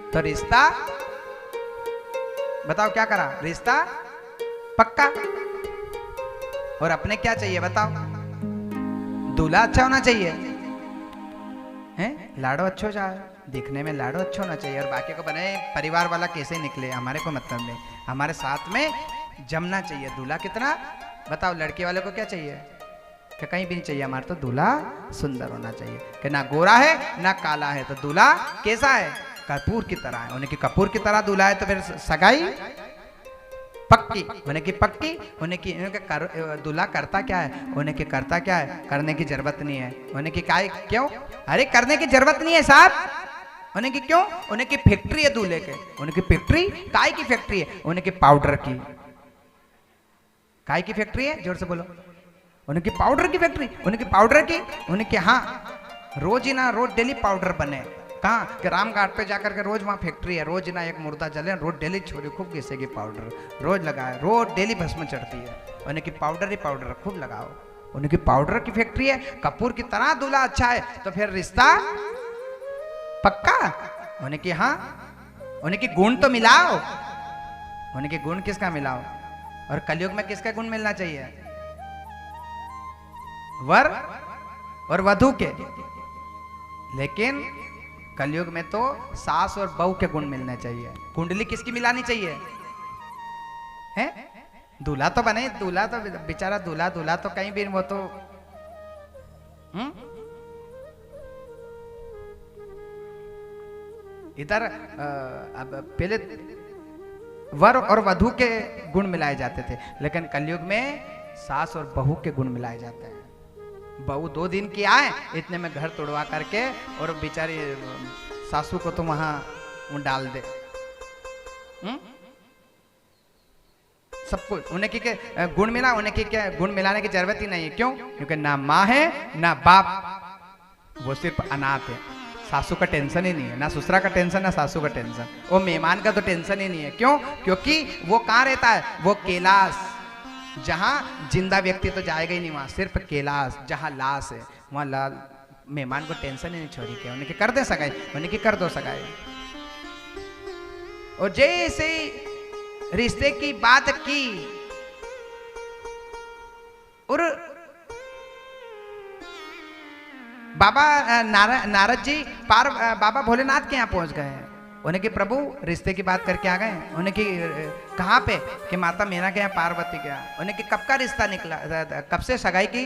तो रिश्ता बताओ क्या करा, रिश्ता पक्का। और अपने क्या चाहिए बताओ, दूल्हा अच्छा होना चाहिए, हैं लाड़ो अच्छो जाए, दिखने में लाड़ो अच्छा होना चाहिए, और बाकी को बने परिवार वाला कैसे निकले हमारे को मतलब नहीं, हमारे साथ में जमना चाहिए। दूल्हा कितना बताओ, लड़के वाले को क्या चाहिए कि कहीं भी नहीं चाहिए, हमारे तो दूल्हा सुंदर होना चाहिए, कि ना गोरा है ना काला है, तो दूल्हा कैसा है, कपूर की तरह है। उन्हें की कपूर की तरह दूल्हा है तो फिर सगाई पक्की, उन्हें की पक्की, उन्हें की दूल्हा करता क्या है, उन्हें की करता क्या है, करने की जरूरत नहीं है, उन्हें की काय क्यों, अरे करने की जरूरत नहीं है साहब, उन्हें की क्यों, उन्हें की फैक्ट्री है दूल्हे के, उन्हें की फैक्ट्री काय की फैक्ट्री है, उन्हें की पाउडर की, काय की फैक्ट्री है, जोर से बोलो, उन्हें की पाउडर की फैक्ट्री, उन्हें की पाउडर की, उन्हें की हाँ रोज ही ना रोज डेली पाउडर बने, कहाँ कि राम घाट पे जाकर के रोज वहाँ फैक्ट्री है, रोज ना एक मुर्दा जले, रोज डेली छोरी खूब घिसेगी पाउडर, रोज लगाए, रोज डेली भस्म चढ़ती है, उन्हें की पाउडर ही पाउडर खूब लगाओ, उन्हें की पाउडर की फैक्ट्री है, कपूर की तरह दूल्हा अच्छा है तो फिर रिश्ता पक्का, उन्हें की हाँ, उन्हें की गुण तो मिलाओ, उन्हें की गुण किसका मिलाओ, और कलयुग में किसका गुण मिलना चाहिए, वर और वधू के, लेकिन कलयुग में तो सास और बहू के गुण मिलने चाहिए। कुंडली किसकी मिलानी चाहिए, हैं दूल्हा तो बने, दूल्हा तो बेचारा दूल्हा, दूल्हा तो कहीं भी वो तो इधर अब पहले वर और वधू के गुण मिलाए जाते थे, लेकिन कलयुग में सास और बहू के गुण मिलाए जाते हैं। बहू 2 दिन की आए इतने में घर तोड़वा करके और बेचारी सासू को तो वहां डाल दे, सब कुछ उन्हें की गुण मिला, उन्हें की क्या गुण मिलाने की जरूरत ही नहीं है, क्यों, क्योंकि ना माँ है ना बाप, वो सिर्फ अनाथ है, सासू का टेंशन ही नहीं है, ना ससुरा का टेंशन ना सासू का टेंशन, वो मेहमान का तो टेंशन ही नहीं है, क्यों, क्योंकि वो कहाँ रहता है, वो कैलाश, जहां जिंदा व्यक्ति तो जाएगा ही नहीं, वहां सिर्फ कैलाश, जहां लाश है वहां मेहमान को टेंशन ही नहीं छोड़ी के, उन्हें कर दे सगाई, उन्हें की कर दो सगाई। और जैसे रिश्ते की बात की और बाबा नारद जी बाबा भोलेनाथ के यहाँ पहुंच गए हैं, उन्हें कि प्रभु रिश्ते की बात करके आ गए, उन्हें कि कहाँ पे, कि माता मीना के यहाँ पार्वती के यहाँ, उन्हें कि कब का रिश्ता निकला, कब से सगाई की,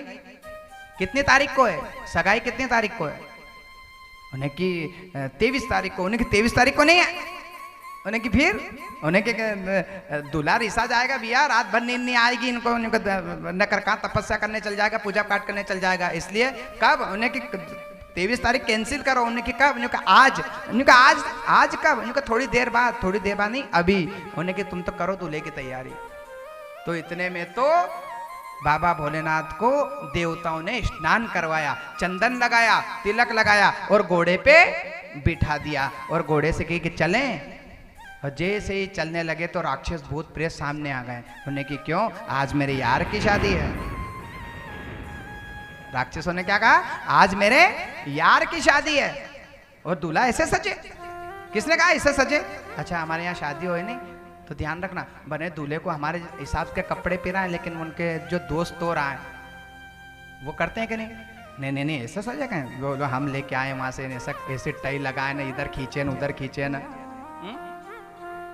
कितनी तारीख को है सगाई, कितनी तारीख को है, उन्हें कि 23 तारीख को, उन्हें कि 23 तारीख को नहीं है, उन्हें कि फिर उन्हें कि दूल्हा रिसा जाएगा भैया, रात भर नींद नहीं आएगी इनको, उनको न कर कहाँ तपस्या करने चल जाएगा, पूजा पाठ करने चल जाएगा, इसलिए कब, उन्हें कि 23 तारीख कैंसिल करो, उन्हें कि कब, उन्हें आज, उन्हें कि आज कब, उन्हें कि थोड़ी देर बाद नहीं अभी, उन्हें कि तुम तो करो दूल्हे की तैयारी। तो इतने में तो बाबा भोलेनाथ को देवताओं ने स्नान करवाया, चंदन लगाया, तिलक लगाया और घोड़े पे बिठा दिया, और घोड़े से कही कि चलें, और जैसे ही चलने लगे तो राक्षस भूत प्रेत सामने आ गए, उन्हें कि क्यों, आज मेरे यार की शादी है, राक्षसों ने क्या कहा, आज मेरे यार की शादी है, और दूल्हा ऐसे सजे, किसने कहा ऐसे सजे, अच्छा हमारे यहाँ शादी हो नहीं तो ध्यान रखना, बने दूल्हे को हमारे हिसाब के कपड़े पहनाए, लेकिन उनके जो दोस्त तो रहा है वो करते हैं कि नहीं, नहीं ऐसा सजा कहें, वो हम लेके आए वहां से, ऐसे टाई लगाए ना, इधर खींचे ना उधर खींचे ना,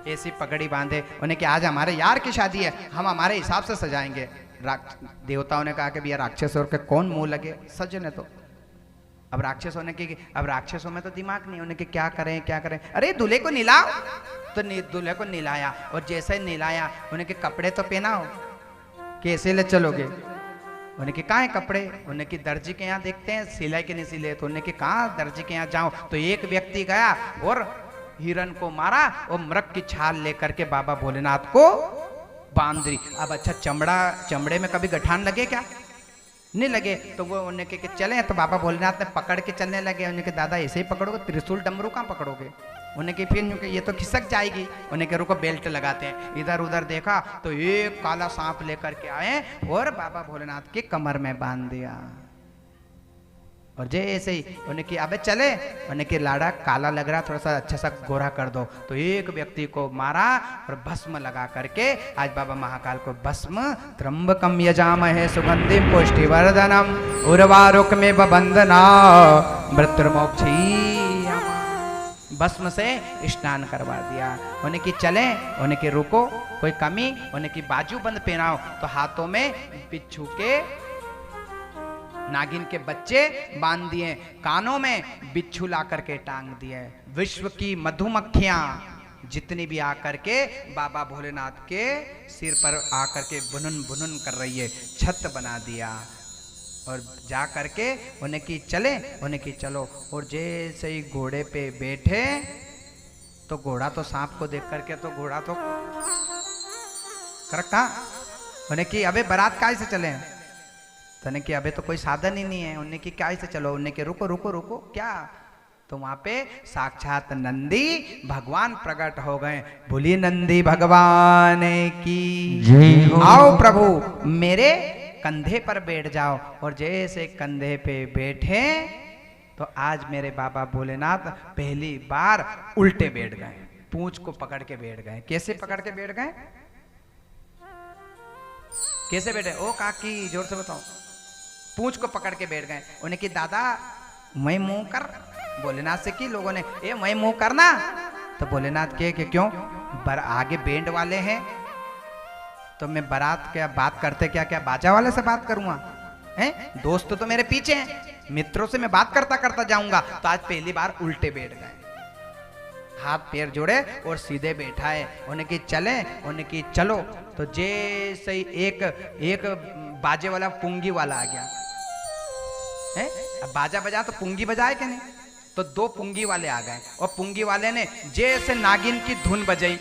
ऐसी पगड़ी बांधे, उन्हें कि आज हमारे यार की शादी है, हम हमारे हिसाब से सजाएंगे। देवताओं ने कहा कि भैया राक्षसों के कौन मुंह लगे सजने, तो अब राक्षसों ने कि अब राक्षसों में तो दिमाग नहीं, उन्हें कि क्या करें, अरे दूल्हे को निलाओ, तो दूल्हे को निलाया, और जैसे ही निलाया उन्हें कि कपड़े तो पहनाओ, कैसे ले चलोगे, उन्हें कि कहाँ है कपड़े, उन्हें कि दर्जी के यहाँ देखते हैं सिलाई के नहीं सिले, तो उन्हें कि कहाँ दर्जी के यहाँ जाओ, तो एक व्यक्ति गया और हिरन को मारा और मृग की छाल लेकर के बाबा भोलेनाथ को बांध दी। अब अच्छा चमड़े में कभी गठान लगे क्या, नहीं लगे, तो वो उन्हें के चले, तो बाबा भोलेनाथ ने पकड़ के चलने लगे, उन्हें के दादा ऐसे ही पकड़ोगे, त्रिशूल डमरू कहाँ पकड़ोगे, उन्हें के फिर ये तो खिसक जाएगी, उन्हें के रुको बेल्ट लगाते हैं, इधर उधर देखा तो एक काला सांप लेकर के आए और बाबा भोलेनाथ के कमर में बांध दिया, और जैसे ही उन्हें कि अबे चले, उन्हें कि लाड़ा काला लग रहा, थोड़ा सा अच्छा सा गोरा कर दो। तो एक व्यक्ति को मारा और भस्म लगा करके आज बाबा महाकाल को भस्म त्र्यंबकम यजामहे सुगंधिम पुष्टिवर्धनम उर्वारुकमेव बंधना मृत्युर्मोक्षी भस्म से स्नान करवा दिया। उन्हें कि चले, उन्हें कि रुको, कोई कमी, उन्हें कि बाजू बंद पहनाओ। तो हाथों में बिच्छू के नागिन के बच्चे बांध दिए, कानों में बिच्छू ला करके टांग दिए। विश्व की मधुमक्खियां जितनी भी आकर के बाबा भोलेनाथ के सिर पर आकर के बुनन बुनन कर रही है, छत बना दिया। और जा करके उन्हें की चले, उन्हें की चलो। और जैसे ही घोड़े पे बैठे तो घोड़ा तो सांप को देख करके तो घोड़ा तो कहा, उन्हें की अबे बारात काय से चले, तो उन्हें की अबे तो कोई साधन ही नहीं है। उन्हें की काय से चलो, उन्हें के रुको रुको रुको क्या। तो वहां पे साक्षात नंदी भगवान प्रकट हो गए। बोलिए नंदी भगवान की आओ प्रभु मेरे कंधे पर बैठ जाओ। और जैसे कंधे पे बैठे तो आज मेरे बाबा भोलेनाथ पहली बार उल्टे बैठ गए, पूंछ को पकड़ के बैठ गए। कैसे पकड़ के बैठ गए, कैसे बैठे? ओ काकी जोर से बताओ। पूंछ को पकड़ के बैठ गए। उन्हें कि दादा मैं मुंह कर, भोलेनाथ से की लोगों ने ए मैं मुंह करना। तो भोलेनाथ के कि क्यों, आगे बैंड वाले हैं तो मैं बारात क्या बात करते क्या क्या बाजा वाले से बात करूंगा हैं? दोस्त तो मेरे पीछे हैं, मित्रों से मैं बात करता करता जाऊंगा। तो आज पहली बार उल्टे बैठ गए, हाथ पैर जोड़े और सीधे बैठा है। उन्हें कि चले, उन्हें कि चलो। तो जैसे ही एक बाजे वाला पुंगी वाला आ गया है। अब बाजा बजा तो पुंगी बजाए क्या नहीं, तो दो पुंगी वाले आ गए। और पुंगी वाले ने जैसे नागिन की धुन बजाई